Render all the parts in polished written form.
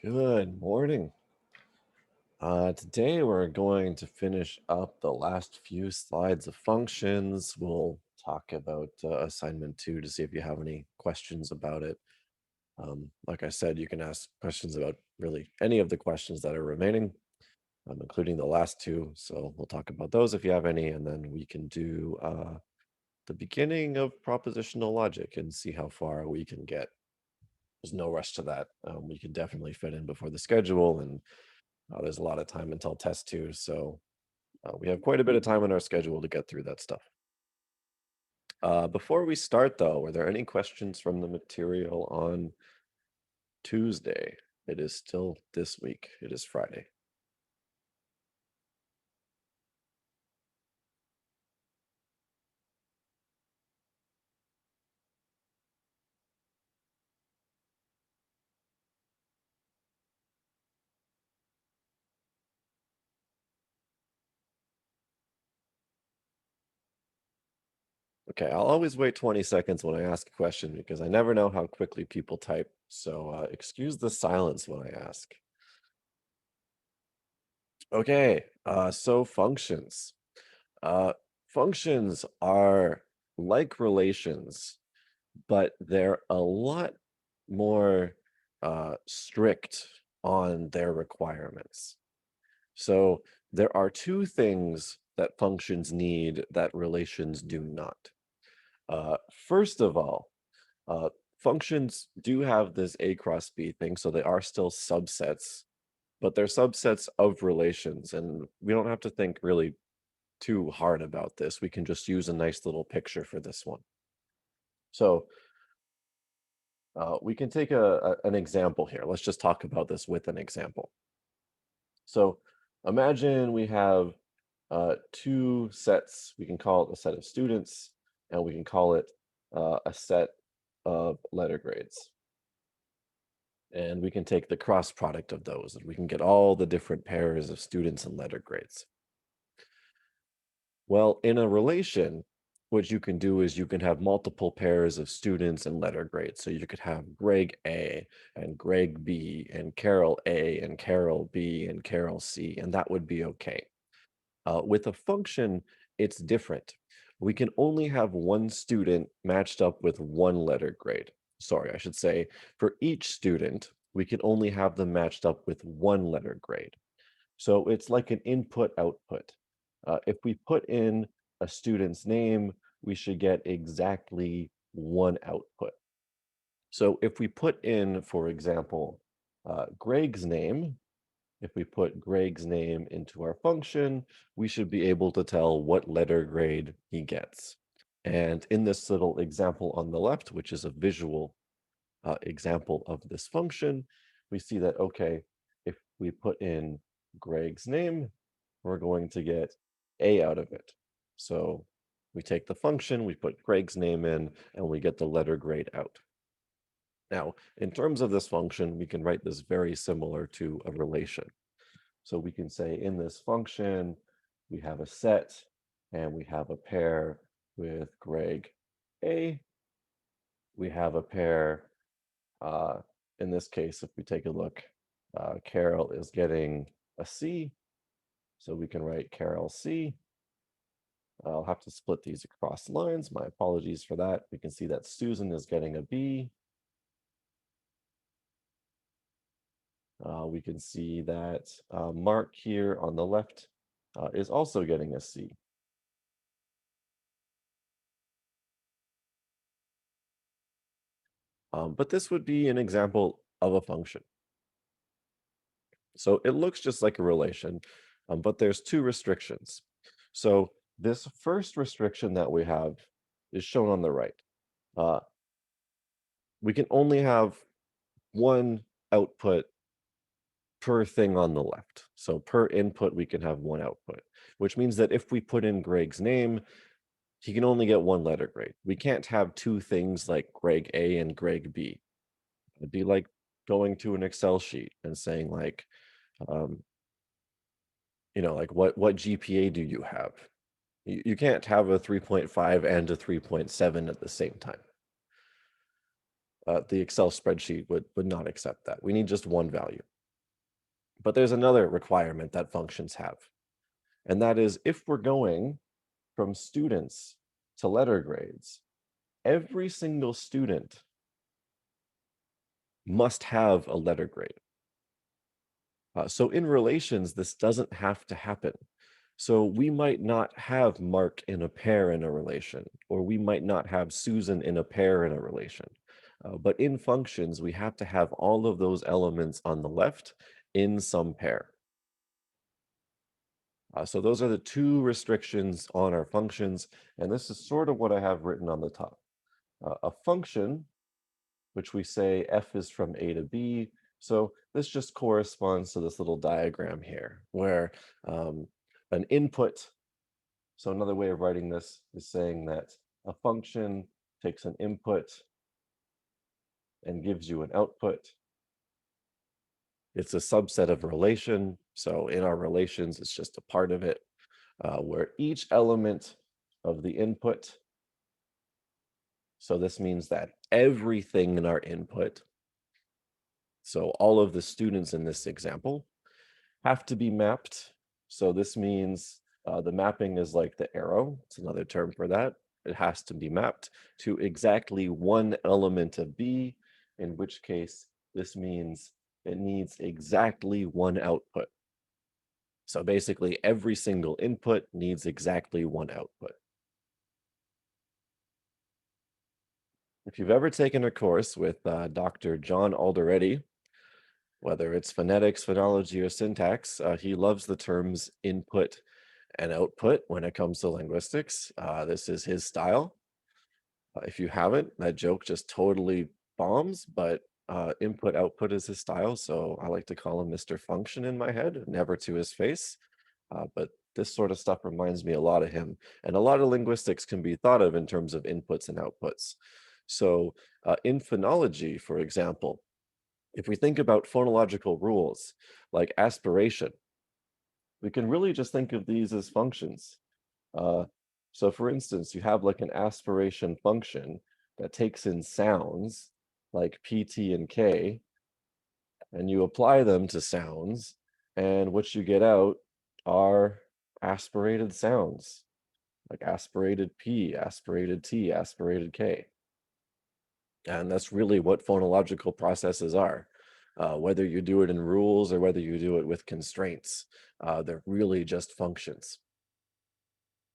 Good morning. Today we're going to finish up the last few slides of functions. We'll talk about assignment 2 to see if you have any questions about it. Like I said, you can ask questions about really any of the questions that are remaining, including the last two. So we'll talk about those if you have any, and then we can do the beginning of propositional logic and see how far we can get. There's no rush to that. We can definitely fit in before the schedule, and there's a lot of time until test two, so we have quite a bit of time in our schedule to get through that stuff. Before we start, though, were there any questions from the material on Tuesday? It is still this week. It is Friday. Okay, I'll always wait 20 seconds when I ask a question because I never know how quickly people type. So excuse the silence when I ask. Okay, so functions. Uh, Functions are like relations, but they're a lot more strict on their requirements. So there are two things that functions need that relations do not. First of all, uh, functions do have this A cross B thing, so they are still subsets, but they're subsets of relations, and we don't have to think really too hard about this. We can just use a nice little picture for this one. So we can take an example here. Let's just talk about this with an example. So imagine we have two sets. We can call it a set of students, and we can call it a set of letter grades. And we can take the cross product of those, and we can get all the different pairs of students and letter grades. Well, in a relation, what you can do is you can have multiple pairs of students and letter grades. So you could have Greg A and Greg B and Carol A and Carol B and Carol C, and that would be okay. With a function, it's different. We can only have one student matched up with one letter grade. Sorry, I should say for each student, we can only have them matched up with one letter grade. So it's like an input output. If we put in a student's name, we should get exactly one output. So if we put in, for example, Greg's name, if we put Greg's name into our function, we should be able to tell what letter grade he gets. And in this little example on the left, which is a visual example of this function, we see that, okay, if we put in Greg's name, we're going to get A out of it. So we take the function, we put Greg's name in, and we get the letter grade out. Now, in terms of this function, we can write this very similar to a relation. So we can say in this function, we have a set and we have a pair with Greg A. We have a pair, in this case, if we take a look, Carol is getting a C. So we can write Carol C. I'll have to split these across lines. My apologies for that. We can see that Susan is getting a B. We can see that Mark here on the left is also getting a C. But this would be an example of a function. So it looks just like a relation, but there's two restrictions. So this first restriction that we have is shown on the right. We can only have one output per thing on the left. So per input, we can have one output, which means that if we put in Greg's name, he can only get one letter grade. We can't have two things like Greg A and Greg B. It'd be like going to an Excel sheet and saying like, um, like what GPA do you have? You can't have a 3.5 and a 3.7 at the same time. The Excel spreadsheet would not accept that. We need just one value. But there's another requirement that functions have, and that is if we're going from students to letter grades, every single student must have a letter grade. So in relations, this doesn't have to happen. So we might not have Mark in a pair in a relation, or we might not have Susan in a pair in a relation. But in functions, we have to have all of those elements on the left in some pair. So those are the two restrictions on our functions, and this is sort of what I have written on the top. A function, which we say f is from a to b, so this just corresponds to this little diagram here, where an input, so another way of writing this is saying that a function takes an input and gives you an output. It's a subset of a relation, so in our relations, it's just a part of it, where each element of the input, so this means that everything in our input, so all of the students in this example, have to be mapped. So this means the mapping is like the arrow. It's another term for that. It has to be mapped to exactly one element of B, in which case this means it needs exactly one output. So basically every single input needs exactly one output. If you've ever taken a course with Dr. John Alderetti, whether it's phonetics, phonology, or syntax, he loves the terms input and output when it comes to linguistics. This is his style. If you haven't, that joke just totally bombs, but input output is his style. So I like to call him Mr. Function in my head, never to his face. But this sort of stuff reminds me a lot of him. And a lot of linguistics can be thought of in terms of inputs and outputs. So in phonology, for example, if we think about phonological rules like aspiration, we can really just think of these as functions. Uh, so for instance, you have like an aspiration function that takes in sounds like P, T, and K, and you apply them to sounds, and what you get out are aspirated sounds, like aspirated P, aspirated T, aspirated K. And that's really what phonological processes are. Whether you do it in rules or whether you do it with constraints, they're really just functions.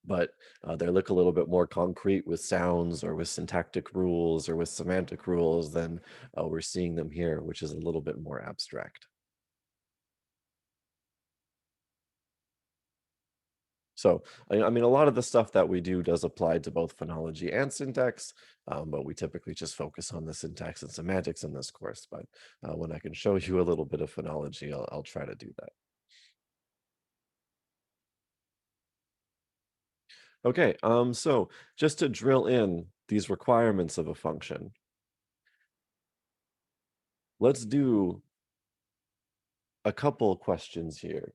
But they look a little bit more concrete with sounds or with syntactic rules or with semantic rules than we're seeing them here, which is a little bit more abstract. So, I mean, a lot of the stuff that we do does apply to both phonology and syntax, but we typically just focus on the syntax and semantics in this course. But when I can show you a little bit of phonology, I'll try to do that. Okay, so just to drill in these requirements of a function, let's do a couple questions here.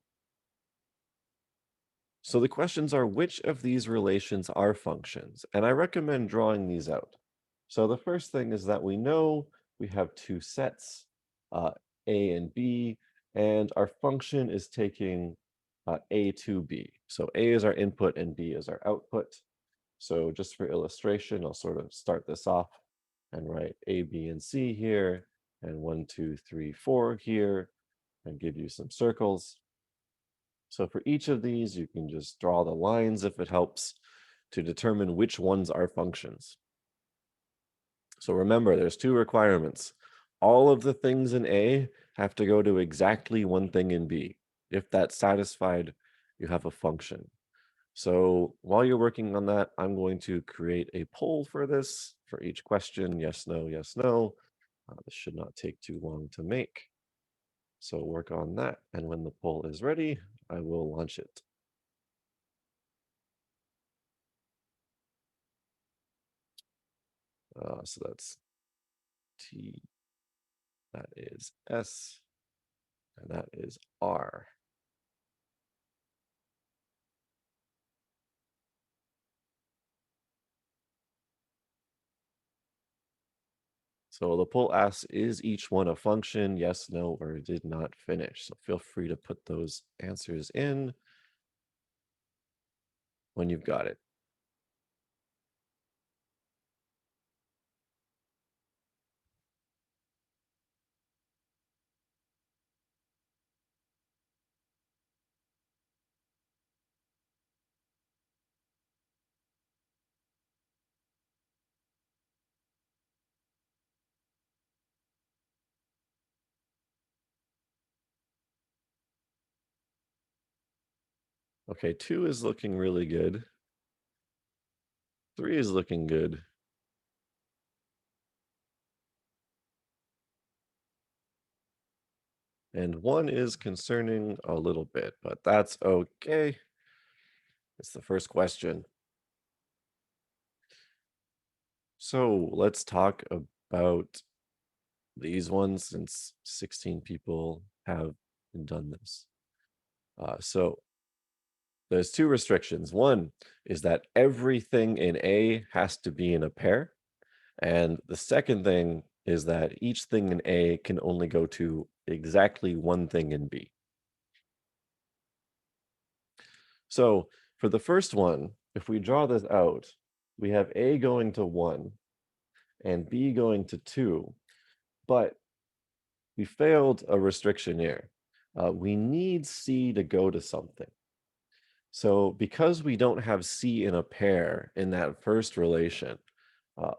So the questions are, which of these relations are functions? And I recommend drawing these out. So the first thing is that we know we have two sets, uh, A and B, and our function is taking A to B. So A is our input and B is our output. So just for illustration, I'll sort of start this off and write A, B, and C here, and 1, 2, 3, 4 here, and give you some circles. So for each of these, you can just draw the lines if it helps to determine which ones are functions. So remember, there's two requirements. All of the things in A have to go to exactly one thing in B. If that's satisfied, you have a function. So while you're working on that, I'm going to create a poll for this for each question. Yes, no, yes, no. This should not take too long to make. So work on that. And when the poll is ready, I will launch it. So that's T, that is S, and that is R. So the poll asks, is each one a function? Yes, no, or did not finish. So feel free to put those answers in when you've got it. Okay, 2 is looking really good. 3 is looking good. And 1 is concerning a little bit, but that's okay. It's the first question. So let's talk about these ones since 16 people have done this. So there's two restrictions. One is that everything in A has to be in a pair. And the second thing is that each thing in A can only go to exactly one thing in B. So for the first one, if we draw this out, we have A going to 1 and B going to 2, but we failed a restriction here. We need C to go to something. So because we don't have C in a pair in that first relation,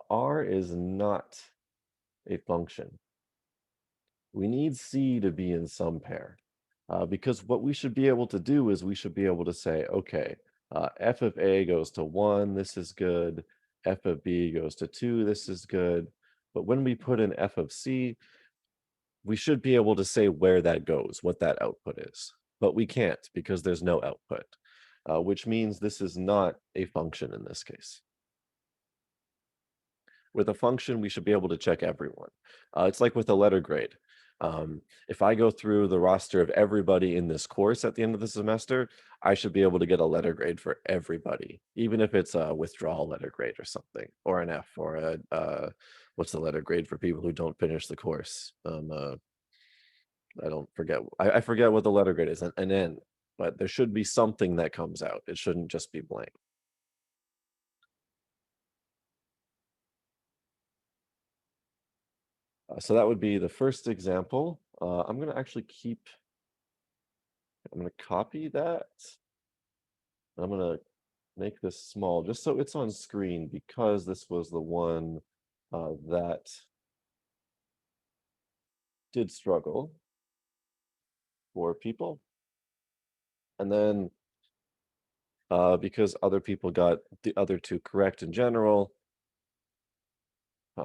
R is not a function. We need C to be in some pair. Because what we should be able to do is we should be able to say, okay, f of A goes to 1, this is good. F of B goes to 2, this is good. But when we put in f of C, we should be able to say where that goes, what that output is. But we can't because there's no output, which means this is not a function in this case. With a function, we should be able to check everyone. It's like with a letter grade. If I go through the roster of everybody in this course at the end of the semester, I should be able to get a letter grade for everybody, even if it's a withdrawal letter grade or something, or an F, or a what's the letter grade for people who don't finish the course? I don't forget. I forget what the letter grade is, an N. But there should be something that comes out. It shouldn't just be blank. So that would be the first example. I'm going to actually I'm going to copy that. I'm going to make this small just so it's on screen because this was the one that did struggle for people. And then because other people got the other two correct in general,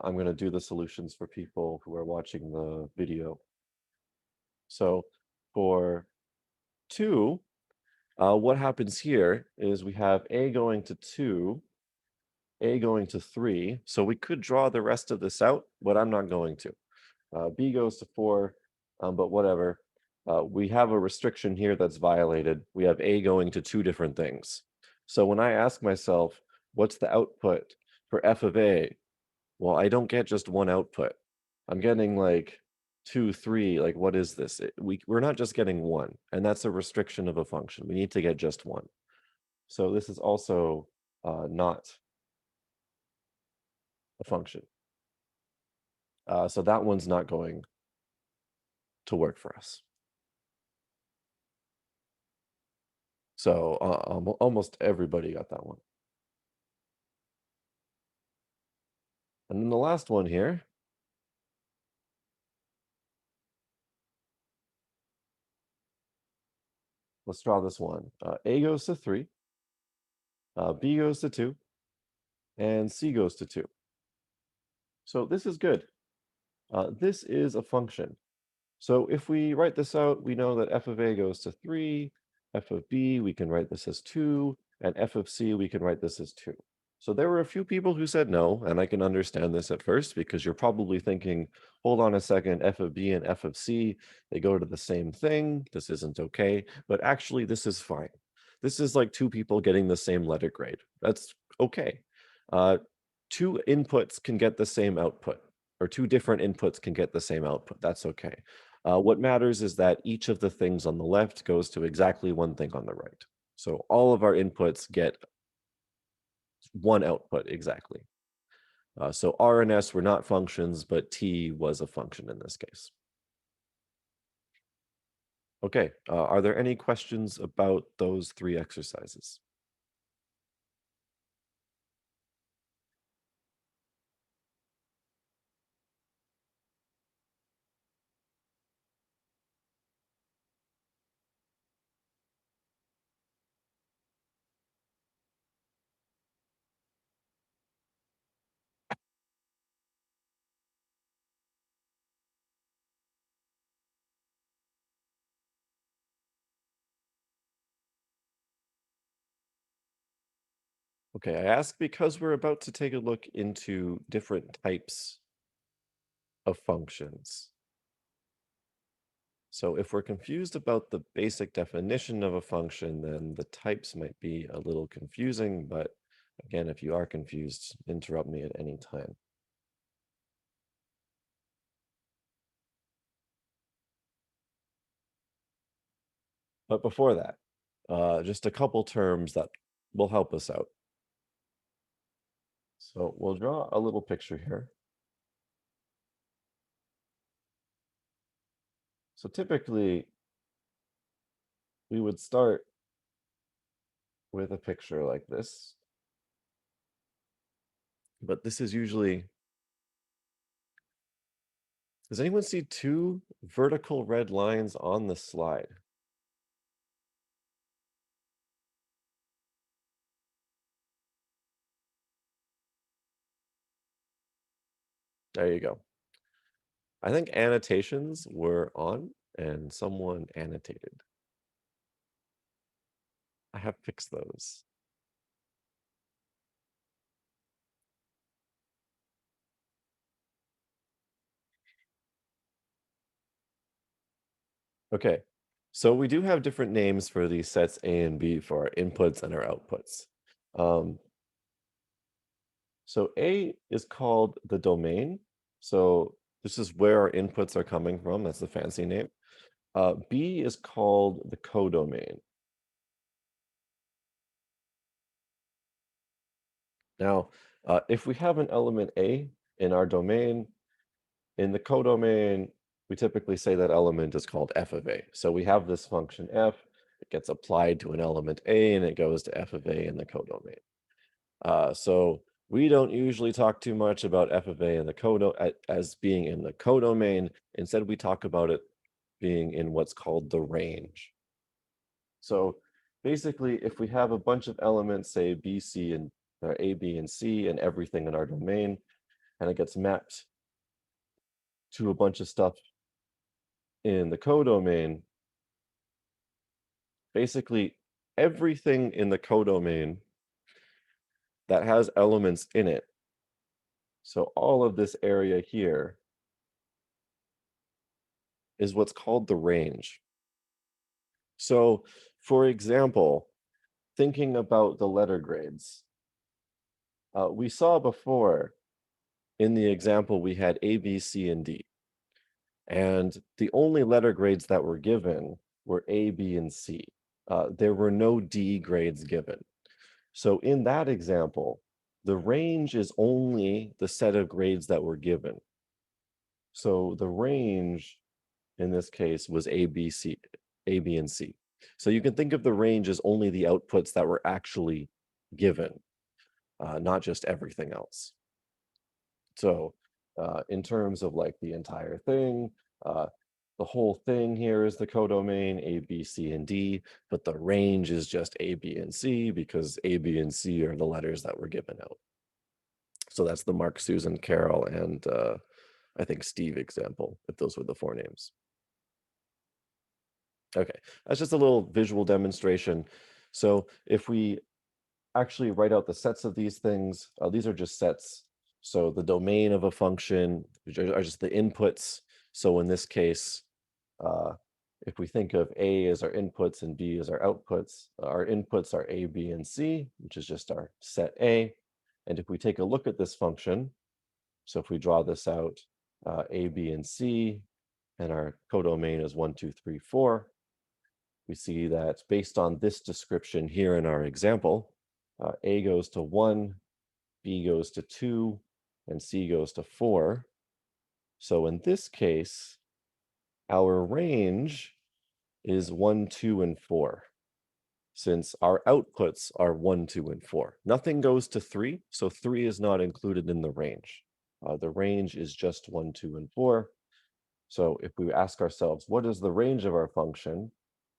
I'm going to do the solutions for people who are watching the video. So for 2, what happens here is we have A going to 2, A going to 3. So we could draw the rest of this out, but I'm not going to. B goes to 4, but whatever. We have a restriction here that's violated. We have A going to 2 different things. So when I ask myself, what's the output for f of A? Well, I don't get just one output. I'm getting like 2, 3. Like, what is this? We're not just getting one, and that's a restriction of a function. We need to get just one. So this is also not a function. So that one's not going to work for us. So almost everybody got that one. And then the last one here, let's draw this one. A goes to 3, B goes to 2, and C goes to 2. So this is good. This is a function. So if we write this out, we know that f of A goes to 3, f of B, we can write this as 2, and f of C, we can write this as 2. So there were a few people who said no, and I can understand this at first because you're probably thinking, hold on a second, f of B and f of C, they go to the same thing. This isn't okay, but actually this is fine. This is like 2 people getting the same letter grade. That's okay. 2 inputs can get the same output. or two different inputs can get the same output. That's okay. What matters is that each of the things on the left goes to exactly one thing on the right. So all of our inputs get one output exactly. So R and S were not functions, but T was a function in this case. Okay, are there any questions about those three exercises? Okay, I ask because we're about to take a look into different types of functions. So if we're confused about the basic definition of a function, then the types might be a little confusing, but again, if you are confused, interrupt me at any time. But before that, just a couple terms that will help us out. So we'll draw a little picture here. So typically, we would start with a picture like this, but this is usually, does anyone see two vertical red lines on the slide? There you go. I think annotations were on and someone annotated. I have fixed those. Okay, so we do have different names for these sets A and B for our inputs and our outputs. Um, so A is called the domain. So this is where our inputs are coming from. That's the fancy name. B is called the codomain. Now, if we have an element A in our domain, in the codomain, we typically say that element is called f of A. So we have this function f, it gets applied to an element A, and it goes to f of A in the codomain. So we don't usually talk too much about f of A in the as being in the codomain. Instead, we talk about it being in what's called the range. So basically, if we have a bunch of elements, say B, C, and A, B, and C, and everything in our domain, and it gets mapped to a bunch of stuff in the codomain, basically everything in the codomain that has elements in it, so all of this area here, is what's called the range. So, for example, thinking about the letter grades, we saw before in the example we had A, B, C, and D. And the only letter grades that were given were A, B, and C. There were no D grades given. So in that example, the range is only the set of grades that were given. So the range in this case was A, B, C, A, B, and C. So you can think of the range as only the outputs that were actually given, not just everything else. So in terms of like the entire thing, uh, the whole thing here is the codomain A, B, C, and D, but the range is just A, B, and C because A, B, and C are the letters that were given out. So that's the Mark, Susan, Carol, and I think Steve example, if those were the four names. Okay, that's just a little visual demonstration. So if we actually write out the sets of these things, these are just sets. So the domain of a function are just the inputs. So in this case, uh, if we think of A as our inputs and B as our outputs are A, B, and C, which is just our set A. And if we take a look at this function, So if we draw this out, A, B, and C, and our codomain is 1, 2, 3, 4, we see that based on this description here in our example, A goes to 1, B goes to 2, and C goes to 4. So in this case, our range is 1, 2, and 4, since our outputs are 1, 2, and 4. Nothing goes to 3, so 3 is not included in the range. The range is just 1, 2, and 4. So if we ask ourselves, what is the range of our function?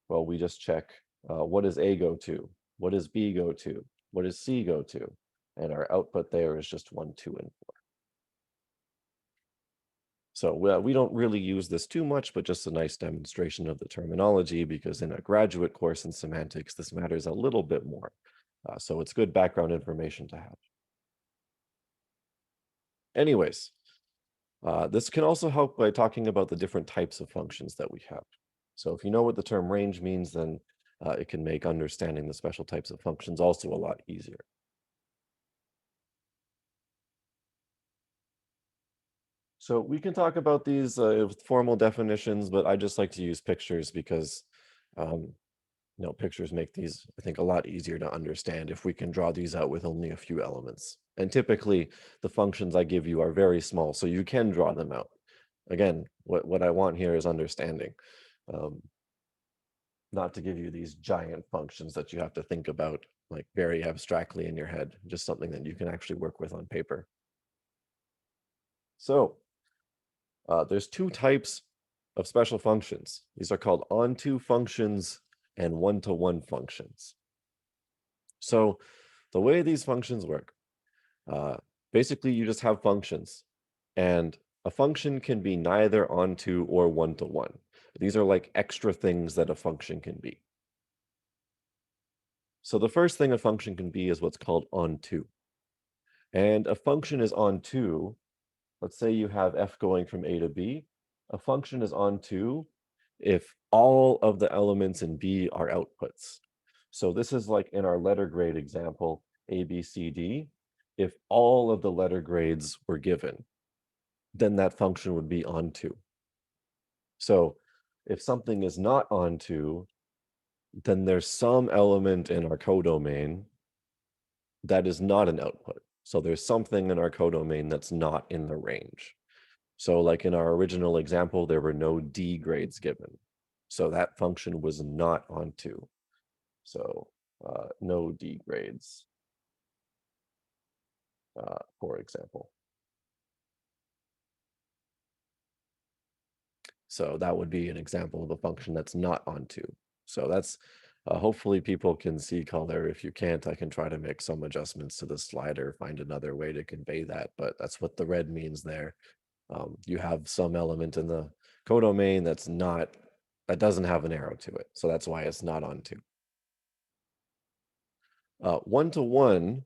Well, we just check, what does A go to? What does B go to? What does C go to? And our output there is just 1, 2, and 4. So we don't really use this too much, but just a nice demonstration of the terminology, because in a graduate course in semantics, this matters a little bit more. So it's good background information to have. Anyways, this can also help by talking about the different types of functions that we have. So if you know what the term range means, then it can make understanding the special types of functions also a lot easier. So we can talk about these with formal definitions, but I just like to use pictures because um, pictures make these, I think, a lot easier to understand if we can draw these out with only a few elements. And typically, the functions I give you are very small, so you can draw them out. Again, what I want here is understanding, um, not to give you these giant functions that you have to think about like very abstractly in your head, just something that you can actually work with on paper. So there's two types of special functions. These are called onto functions and one-to-one functions. So the way these functions work, uh, basically you just have functions, and a function can be neither onto or one-to-one. These are like extra things that a function can be. So the first thing a function can be is what's called onto. And a function is onto, let's say you have f going from A to B. A function is onto if all of the elements in B are outputs. So this is like in our letter grade example, A, B, C, D. If all of the letter grades were given, then that function would be onto. So if something is not onto, then there's some element in our codomain that is not an output. So there's something in our codomain that's not in the range. So like in our original example, there were no D grades given. So that function was not onto. So no D grades, for example. So that would be an example of a function that's not onto. So that's hopefully people can see color. If you can't, I can try to make some adjustments to the slider, find another way to convey that. But that's what the red means there. You have some element in the codomain that doesn't have an arrow to it. So that's why it's not onto. One-to-one,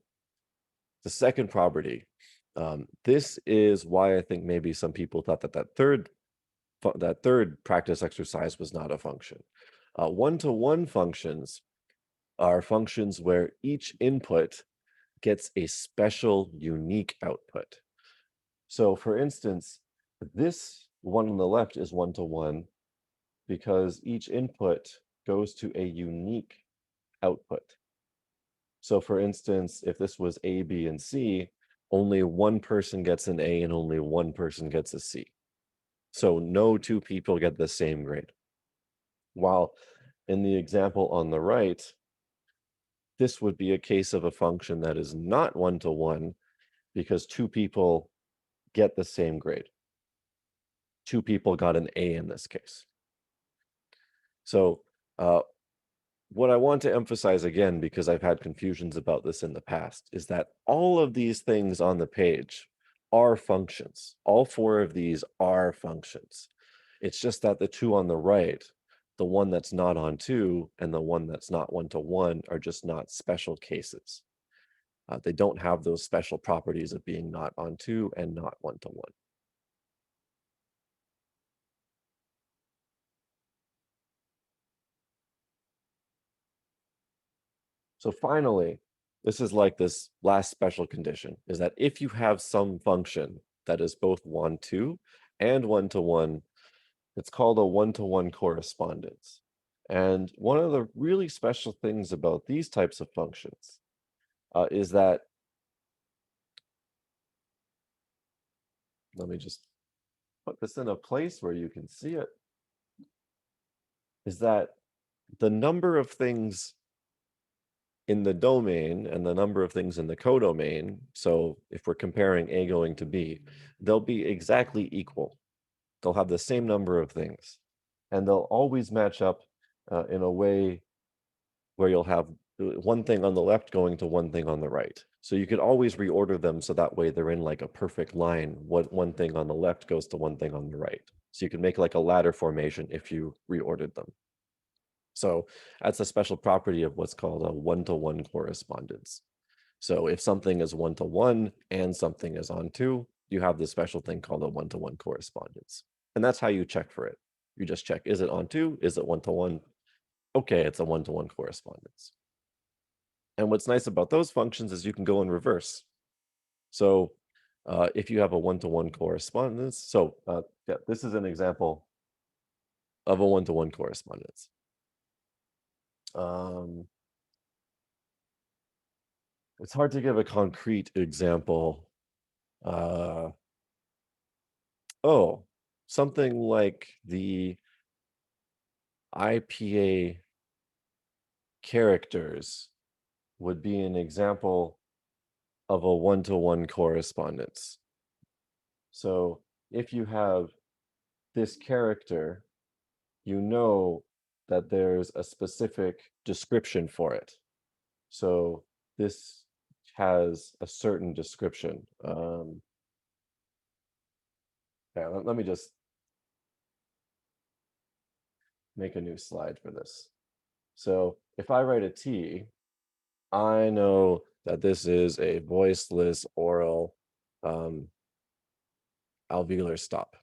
the second property. This is why I think maybe some people thought that third practice exercise was not a function. One-to-one functions are functions where each input gets a special, unique output. So for instance, this one on the left is one-to-one because each input goes to a unique output. So for instance, if this was A, B, and C, only one person gets an A and only one person gets a C. So no two people get the same grade. While in the example on the right, this would be a case of a function that is not one-to-one because two people get the same grade. Two people got an A in this case. So what I want to emphasize again, because I've had confusions about this in the past, is that all of these things on the page are functions. All four of these are functions. It's just that the two on the right, the one that's not onto and the one that's not one-to-one, are just not special cases. They don't have those special properties of being not onto and not one-to-one. So finally, this is like this last special condition, is that if you have some function that is both one-to and one-to-one. It's called a one-to-one correspondence. And one of the really special things about these types of functions is that, let me just put this in a place where you can see it, is that the number of things in the domain and the number of things in the codomain, so if we're comparing A going to B, they'll be exactly equal. They'll have the same number of things, and they'll always match up in a way where you'll have one thing on the left going to one thing on the right. So you could always reorder them so that way they're in like a perfect line. What one thing on the left goes to one thing on the right. So you can make like a ladder formation if you reordered them. So that's a special property of what's called a one-to-one correspondence. So if something is one-to-one and something is onto, you have this special thing called a one-to-one correspondence. And that's how you check for it. You just check, is it onto? Is it one-to-one? Okay, it's a one-to-one correspondence. And what's nice about those functions is you can go in reverse. So if you have a one-to-one correspondence, so yeah, this is an example of a one-to-one correspondence. It's hard to give a concrete example. Oh, something like the IPA characters would be an example of a one-to-one correspondence. So if you have this character, you know that there's a specific description for it. So this has a certain description. Yeah, let me just make a new slide for this. So if I write a T, I know that this is a voiceless oral alveolar stop.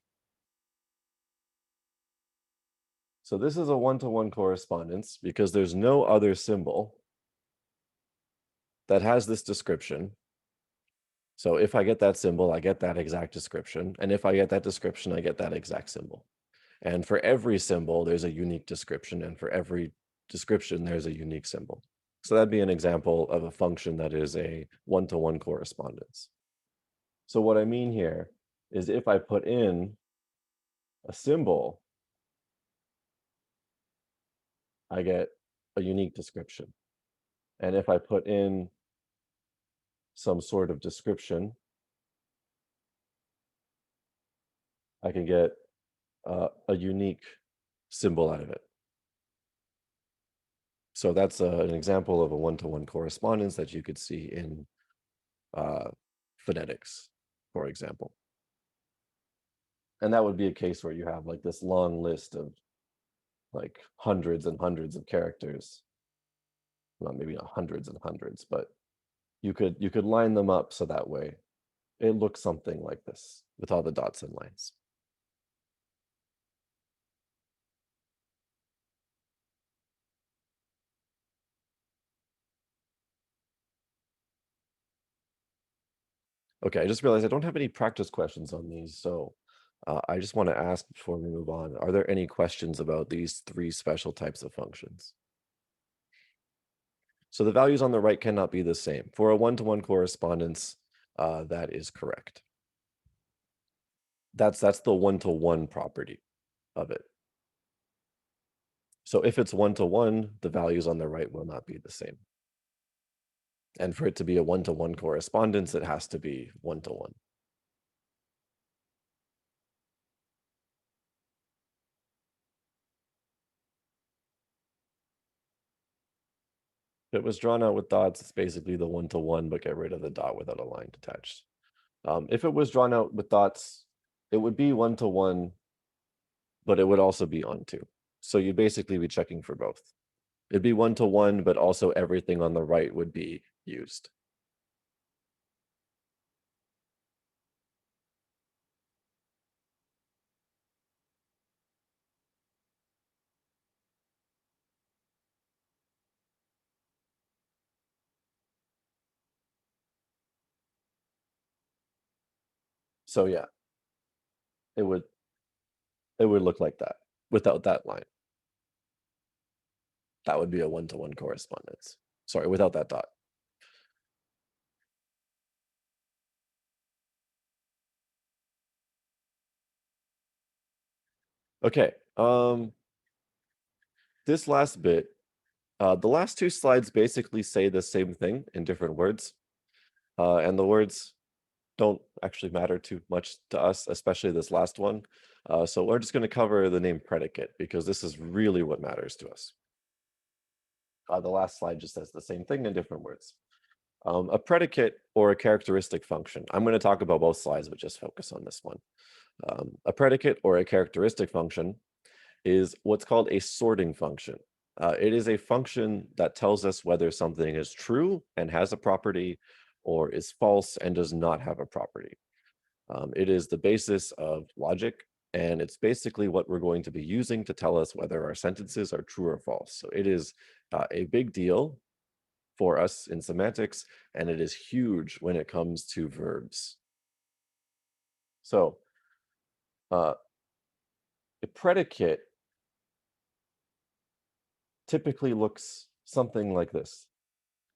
So this is a one-to-one correspondence because there's no other symbol that has this description. So if I get that symbol, I get that exact description. And if I get that description, I get that exact symbol. And for every symbol, there's a unique description. And for every description, there's a unique symbol. So that'd be an example of a function that is a one-to-one correspondence. So what I mean here is if I put in a symbol, I get a unique description. And if I put in some sort of description, I can get a unique symbol out of it. So that's an example of a one-to-one correspondence that you could see in phonetics, for example. And that would be a case where you have like this long list of like hundreds and hundreds of characters. Well, maybe not hundreds and hundreds, but you could line them up so that way it looks something like this with all the dots and lines. Okay, I just realized I don't have any practice questions on these, so I just want to ask before we move on, are there any questions about these three special types of functions? So the values on the right cannot be the same. For a one-to-one correspondence, that is correct. That's the one-to-one property of it. So if it's one-to-one, the values on the right will not be the same. And for it to be a one-to-one correspondence, it has to be one-to-one. If it was drawn out with dots, it's basically the one-to-one, but get rid of the dot without a line attached. If it was drawn out with dots, it would be one-to-one, but it would also be onto. So you'd basically be checking for both. It'd be one-to-one, but also everything on the right would be used. So yeah, it would look like that without that line. That would be a one-to-one correspondence. Sorry, without that dot. Okay, this last bit, the last two slides basically say the same thing in different words, and the words don't actually matter too much to us, especially this last one. So we're just going to cover the name predicate because this is really what matters to us. The last slide just says the same thing in different words. A predicate or a characteristic function. I'm going to talk about both slides, but just focus on this one. A predicate or a characteristic function is what's called a sorting function. It is a function that tells us whether something is true and has a property or is false and does not have a property. It is the basis of logic, and it's basically what we're going to be using to tell us whether our sentences are true or false. So it is a big deal for us in semantics, and it is huge when it comes to verbs. So a predicate typically looks something like this.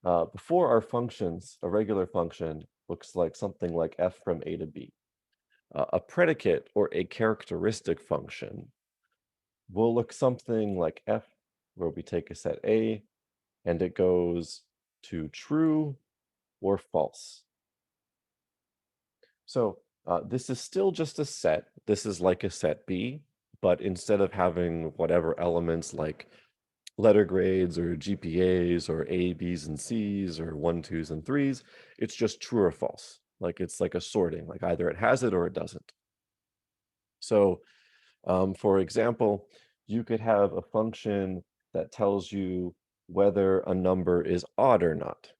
Before our functions, a regular function looks like something like f from a to b. A predicate or a characteristic function will look something like f, where we take a set a, and it goes to true or false. So this is still just a set. This is like a set B, but instead of having whatever elements like letter grades or GPAs or A, Bs, and Cs or 1, 2s, and 3s, it's just true or false. Like it's like a sorting, like either it has it or it doesn't. So for example, you could have a function that tells you whether a number is odd or not.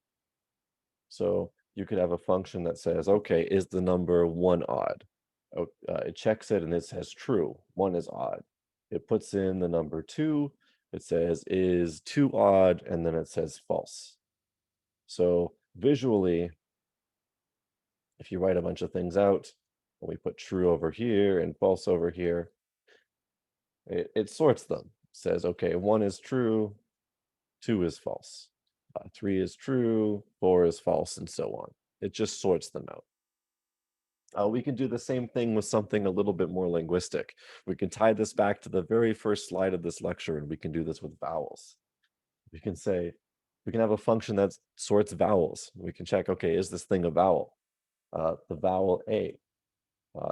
So you could have a function that says, okay, is the number 1 odd? It checks it and it says true, 1 is odd. It puts in the number 2, it says is 2 odd, and then it says false. So visually, if you write a bunch of things out, and we put true over here and false over here, it sorts them. It says, okay, 1 is true, 2 is false, 3 is true, 4 is false, and so on. It just sorts them out. We can do the same thing with something a little bit more linguistic. We can tie this back to the very first slide of this lecture, and we can do this with vowels. We can say, we can have a function that sorts vowels. We can check, okay, is this thing a vowel? The vowel A.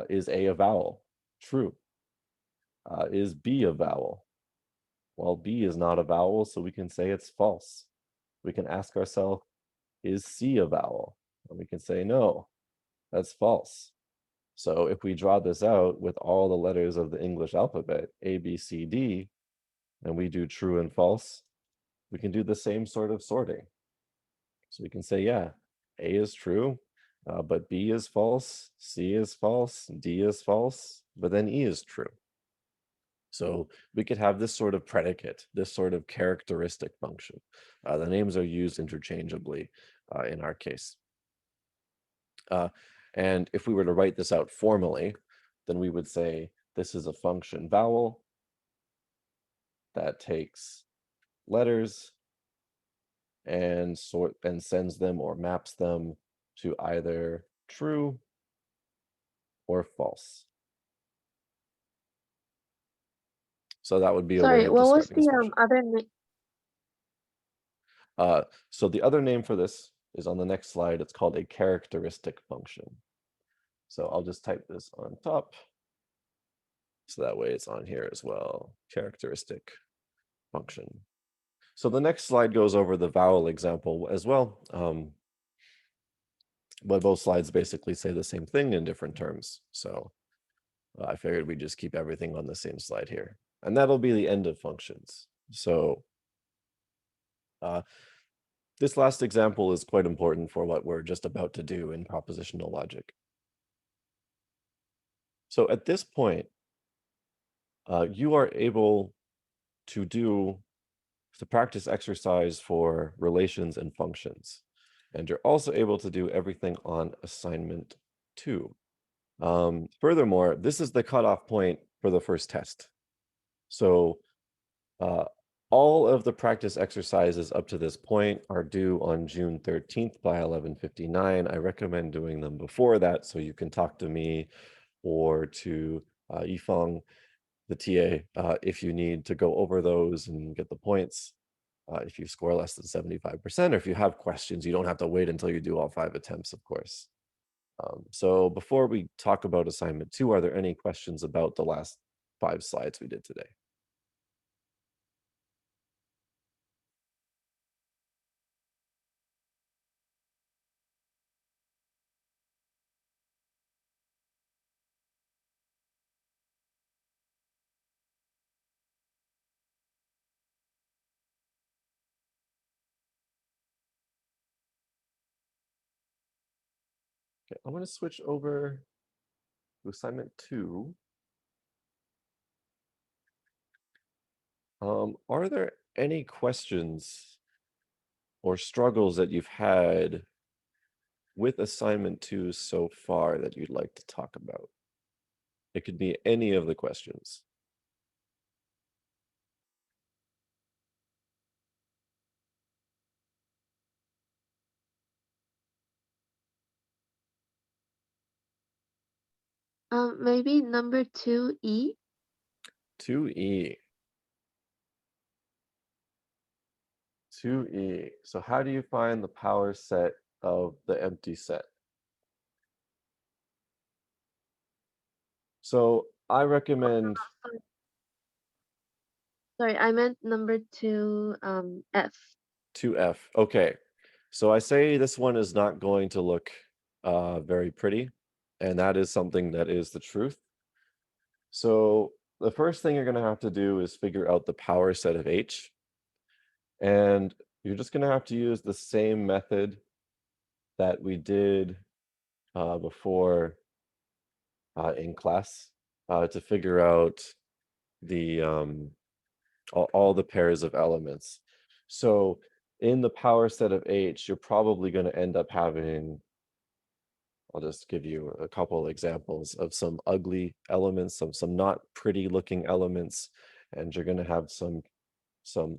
Is A a vowel? True. Is B a vowel? Well, B is not a vowel, so we can say it's false. We can ask ourselves, is C a vowel? And we can say, no, that's false. So if we draw this out with all the letters of the English alphabet, A, B, C, D, and we do true and false, we can do the same sort of sorting. So we can say, yeah, A is true, but B is false, C is false, D is false, but then E is true. So we could have this sort of predicate, this sort of characteristic function. The names are used interchangeably in our case. And if we were to write this out formally, then we would say this is a function vowel that takes letters and sends them or maps them to either true or false. So that would be a way Sorry, of what was describing this the function. other name? So the other name for this is on the next slide. It's called a characteristic function. So I'll just type this on top. So that way it's on here as well. Characteristic function. So the next slide goes over the vowel example as well. But both slides basically say the same thing in different terms. So I figured we'd just keep everything on the same slide here. And that'll be the end of functions. So this last example is quite important for what we're just about to do in propositional logic. So at this point, you are able to practice exercise for relations and functions. And you're also able to do everything on assignment 2. Furthermore, this is the cutoff point for the first test. So uh, all of the practice exercises up to this point are due on June 13th by 11:59. I recommend doing them before that so you can talk to me or to Yifeng, the TA, if you need to go over those and get the points. If you score less than 75%, or if you have questions, you don't have to wait until you do all 5 attempts, of course. So before we talk about assignment 2, are there any questions about the last 5 slides we did today? Okay, I'm going to switch over to assignment 2. Are there any questions or struggles that you've had with assignment 2 so far that you'd like to talk about? It could be any of the questions. Maybe number 2E. 2E. 2E. So how do you find the power set of the empty set? So I recommend Sorry, I meant number 2, F. 2F. Okay. So I say this one is not going to look very pretty, and that is something that is the truth. So the first thing you're going to have to do is figure out the power set of H, and you're just going to have to use the same method that we did before in class to figure out the all the pairs of elements. So in the power set of H, you're probably going to end up having, I'll just give you a couple examples of some ugly elements, some not pretty looking elements, and you're going to have some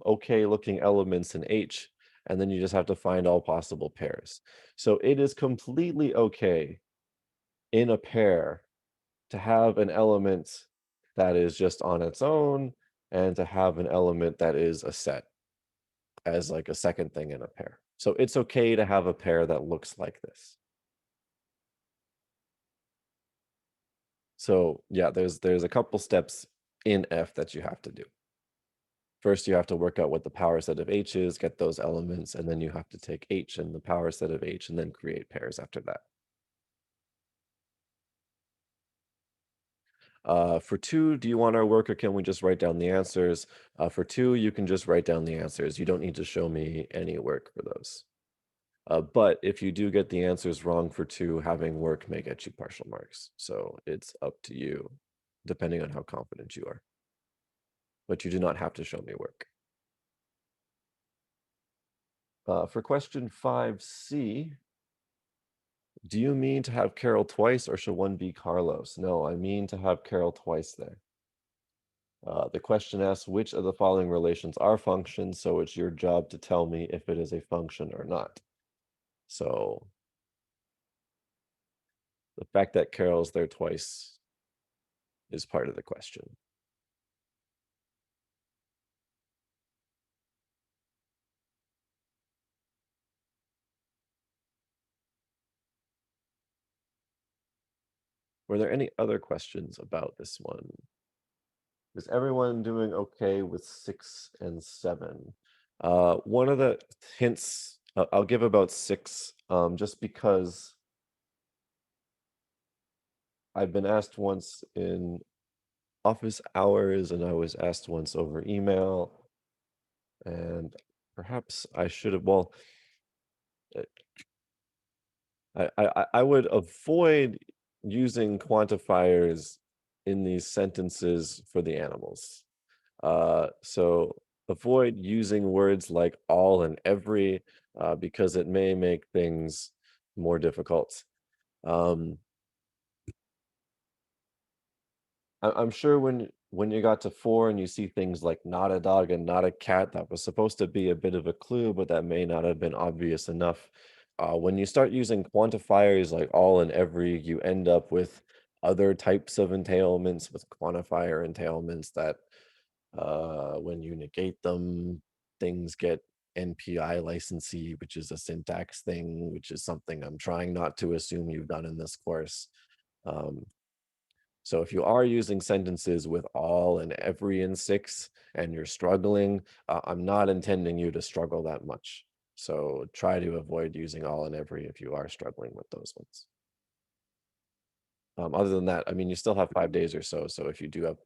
okay looking elements in H, and then you just have to find all possible pairs. So it is completely okay in a pair to have an element that is just on its own and to have an element that is a set as like a second thing in a pair. So it's okay to have a pair that looks like this. So yeah, there's a couple steps in F that you have to do. First, you have to work out what the power set of H is, get those elements, and then you have to take H and the power set of H and then create pairs after that. For 2, do you want our work or can we just write down the answers? For 2, you can just write down the answers. You don't need to show me any work for those. But if you do get the answers wrong for 2, having work may get you partial marks. So it's up to you, depending on how confident you are. But you do not have to show me work. For question 5C, do you mean to have Carol twice or should one be Carlos? No, I mean to have Carol twice there. The question asks which of the following relations are functions, so it's your job to tell me if it is a function or not. So the fact that Carol's there twice is part of the question. Were there any other questions about this one? Is everyone doing okay with 6 and 7? One of the hints I'll give about 6, just because I've been asked once in office hours and I was asked once over email, and perhaps I should have, well, uh, I would avoid using quantifiers in these sentences for the animals. So avoid using words like all and every because it may make things more difficult. Um, I'm sure when you got to 4 and you see things like not a dog and not a cat, that was supposed to be a bit of a clue, but that may not have been obvious enough. When you start using quantifiers like all and every, you end up with other types of entailments with quantifier entailments that when you negate them, things get NPI licensee, which is a syntax thing, which is something I'm trying not to assume you've done in this course. Um, so if you are using sentences with all and every in 6 and you're struggling, I'm not intending you to struggle that much. So try to avoid using all and every if you are struggling with those ones. Other than that, I mean, you still have 5 days or so. So if you do have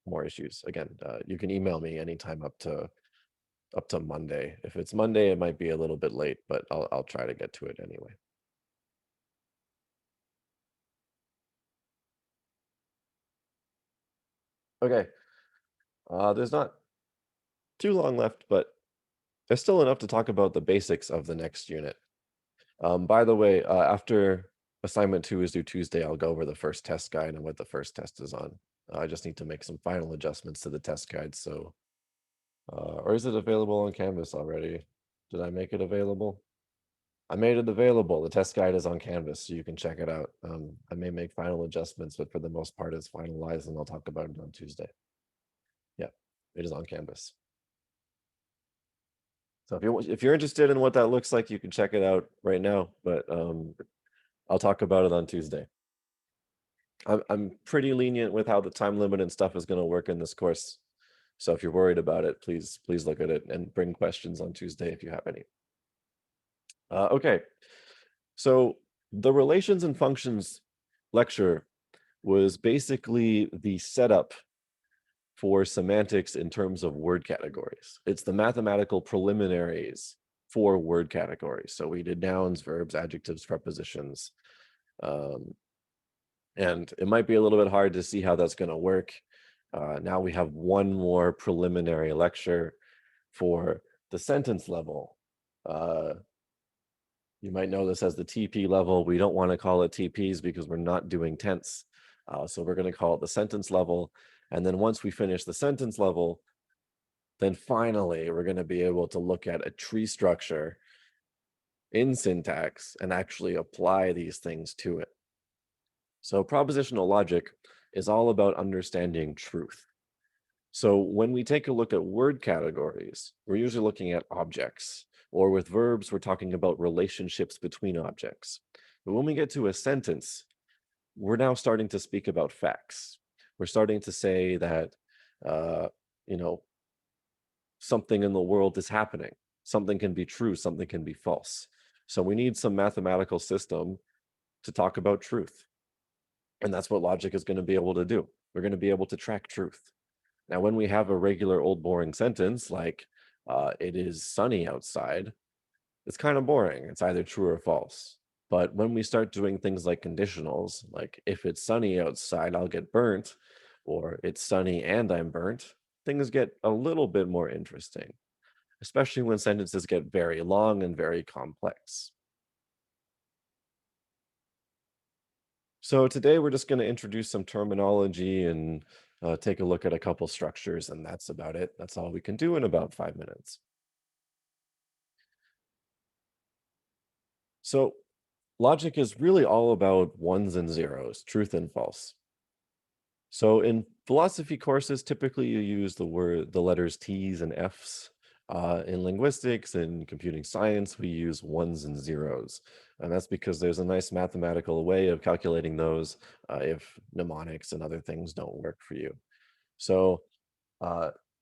more issues, again, you can email me anytime up to Monday. If it's Monday, it might be a little bit late, but I'll try to get to it anyway. Okay. There's not too long left, but there's still enough to talk about the basics of the next unit. By the way, after assignment 2 is due Tuesday, I'll go over the first test guide and what the first test is on. I just need to make some final adjustments to the test guide. So, or is it available on Canvas already? Did I make it available? I made it available. The test guide is on Canvas, so you can check it out. I may make final adjustments, but for the most part, it's finalized, and I'll talk about it on Tuesday. Yeah, it is on Canvas. So if you're interested in what that looks like, you can check it out right now. But I'll talk about it on Tuesday. I'm pretty lenient with how the time limit and stuff is going to work in this course. So if you're worried about it, please look at it and bring questions on Tuesday if you have any. Okay, so the relations and functions lecture was basically the setup for semantics in terms of word categories. It's the mathematical preliminaries for word categories. So we did nouns, verbs, adjectives, prepositions. Um, and it might be a little bit hard to see how that's going to work. Now we have one more preliminary lecture for the sentence level. You might know this as the TP level. We don't want to call it TPs because we're not doing tense. So we're going to call it the sentence level. And then once we finish the sentence level, then finally we're going to be able to look at a tree structure in syntax and actually apply these things to it. So propositional logic is all about understanding truth. So when we take a look at word categories, we're usually looking at objects, or with verbs, we're talking about relationships between objects. But when we get to a sentence, we're now starting to speak about facts. We're starting to say that, uh, you know, something in the world is happening. Something can be true, something can be false. So we need some mathematical system to talk about truth. And that's what logic is going to be able to do. We're going to be able to track truth. Now, when we have a regular old boring sentence like it is sunny outside, it's kind of boring. It's either true or false. But when we start doing things like conditionals, like if it's sunny outside, I'll get burnt, or it's sunny and I'm burnt, things get a little bit more interesting, especially when sentences get very long and very complex. So today we're just going to introduce some terminology and take a look at a couple structures, and that's about it. That's all we can do in about 5 minutes. So logic is really all about ones and zeros, truth and false. So in philosophy courses, typically you use the letters T's and F's. In linguistics and computing science, we use ones and zeros. And that's because there's a nice mathematical way of calculating those if mnemonics and other things don't work for you. So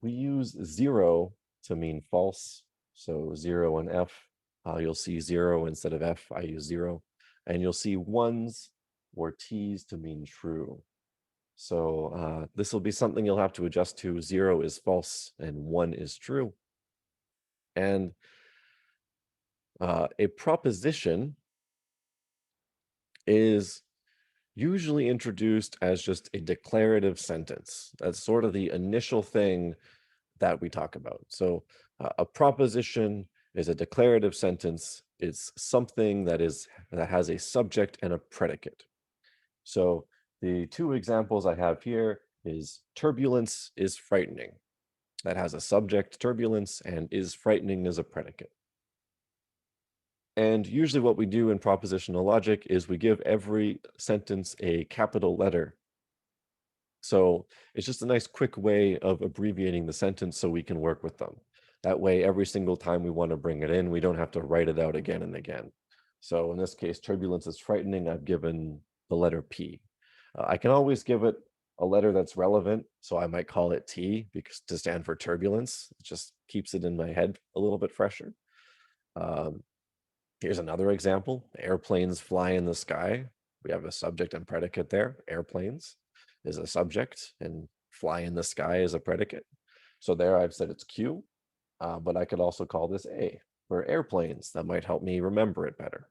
we use 0 to mean false. So 0 and F, you'll see 0 instead of F, I use 0. And you'll see ones or T's to mean true. So this will be something you'll have to adjust to. 0 is false and 1 is true. And a proposition is usually introduced as just a declarative sentence. That's sort of the initial thing that we talk about. So a proposition is a declarative sentence. It's something that has a subject and a predicate. So the two examples I have here is turbulence is frightening. That has a subject, turbulence, and is frightening as a predicate. And usually what we do in propositional logic is we give every sentence a capital letter. So it's just a nice quick way of abbreviating the sentence so we can work with them. That way, every single time we want to bring it in, we don't have to write it out again and again. So in this case, turbulence is frightening. I've given the letter P. I can always give it a letter that's relevant. So I might call it T because to stand for turbulence. It just keeps it in my head a little bit fresher. Um, Here's another example. Airplanes fly in the sky. We have a subject and predicate there. Airplanes is a subject and fly in the sky is a predicate. So there I've said it's Q, but I could also call this A for airplanes. That might help me remember it better.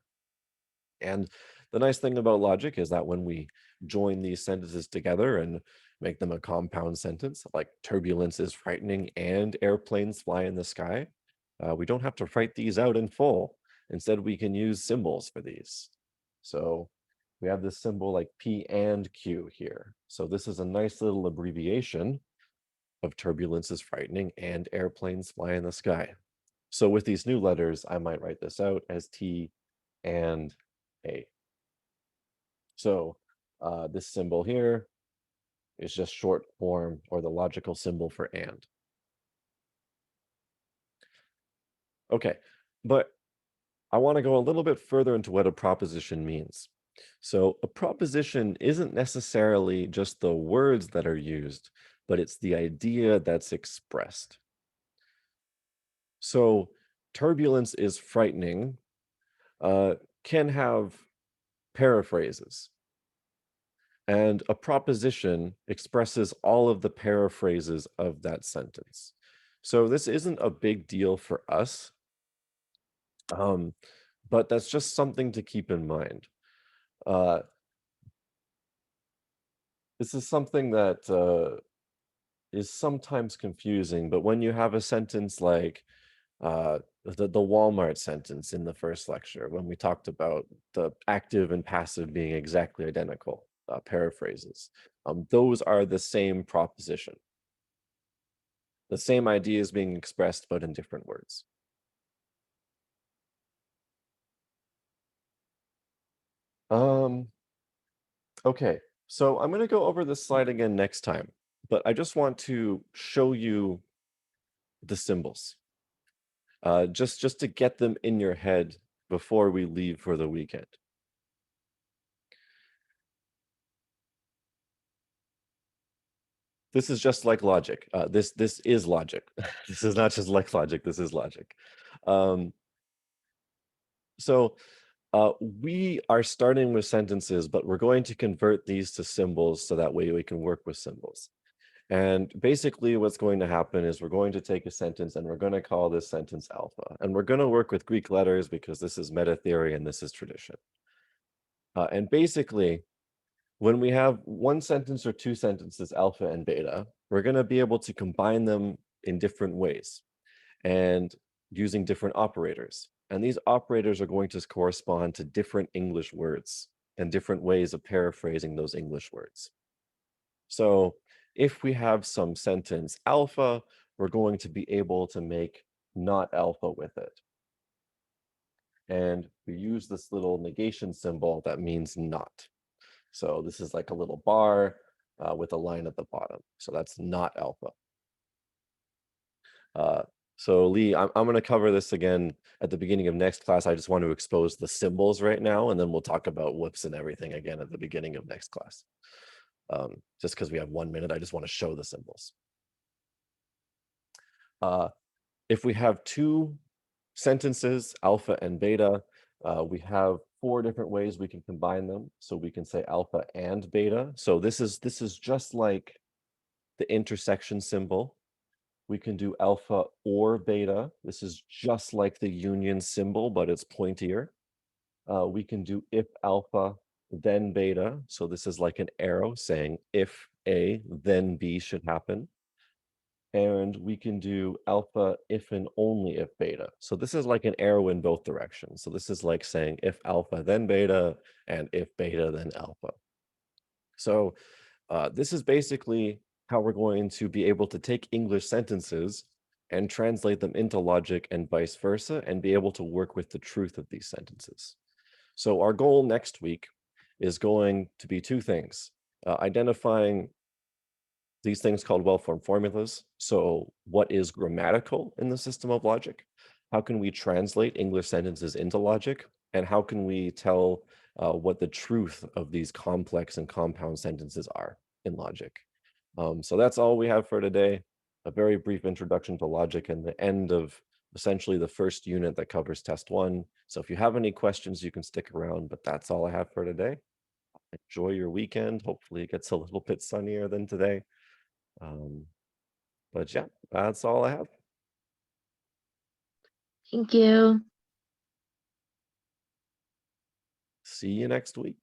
And the nice thing about logic is that when we join these sentences together and make them a compound sentence, like turbulence is frightening and airplanes fly in the sky, we don't have to write these out in full. Instead, we can use symbols for these. So we have this symbol like P and Q here. So this is a nice little abbreviation of turbulence is frightening and airplanes fly in the sky. So with these new letters, I might write this out as T and A. So this symbol here is just short form or the logical symbol for and. Okay, but I want to go a little bit further into what a proposition means. So a proposition isn't necessarily just the words that are used, but it's the idea that's expressed. So turbulence is frightening can have paraphrases. And a proposition expresses all of the paraphrases of that sentence. So this isn't a big deal for us, um, but that's just something to keep in mind. Uh, this is something that is sometimes confusing, but when you have a sentence like the Walmart sentence in the first lecture, when we talked about the active and passive being exactly identical, paraphrases, those are the same proposition. The same idea is being expressed, but in different words. Um, okay, so I'm going to go over this slide again next time, but I just want to show you the symbols, just to get them in your head before we leave for the weekend. This is just like logic. This is logic. This is not just like logic. This is logic. Um, so we are starting with sentences, but we're going to convert these to symbols so that way we can work with symbols. And basically what's going to happen is we're going to take a sentence and we're going to call this sentence alpha. And we're going to work with Greek letters because this is meta theory and this is tradition. And basically, when we have one sentence or two sentences, alpha and beta, we're going to be able to combine them in different ways and using different operators. And these operators are going to correspond to different English words and different ways of paraphrasing those English words. So if we have some sentence alpha, we're going to be able to make not alpha with it. And we use this little negation symbol that means not. So this is like a little bar with a line at the bottom. So that's not alpha. So Lee, I'm going to cover this again at the beginning of next class. I just want to expose the symbols right now, and then we'll talk about whoops and everything again at the beginning of next class. Just because we have 1 minute, I just want to show the symbols. If we have two sentences, alpha and beta, we have 4 different ways we can combine them. So we can say alpha and beta. So this is just like the intersection symbol. We can do alpha or beta. This is just like the union symbol, but it's pointier. We can do if alpha, then beta. So this is like an arrow saying if A, then B should happen. And we can do alpha if and only if beta. So this is like an arrow in both directions. So this is like saying if alpha, then beta, and if beta, then alpha. So this is basically how we're going to be able to take English sentences and translate them into logic and vice versa, and be able to work with the truth of these sentences. So our goal next week is going to be two things: identifying these things called well-formed formulas. So what is grammatical in the system of logic? How can we translate English sentences into logic? And how can we tell what the truth of these complex and compound sentences are in logic? So that's all we have for today. A very brief introduction to logic and the end of essentially the first unit that covers test one. So if you have any questions, you can stick around, but that's all I have for today. Enjoy your weekend. Hopefully it gets a little bit sunnier than today. Um, but yeah, that's all I have. Thank you. See you next week.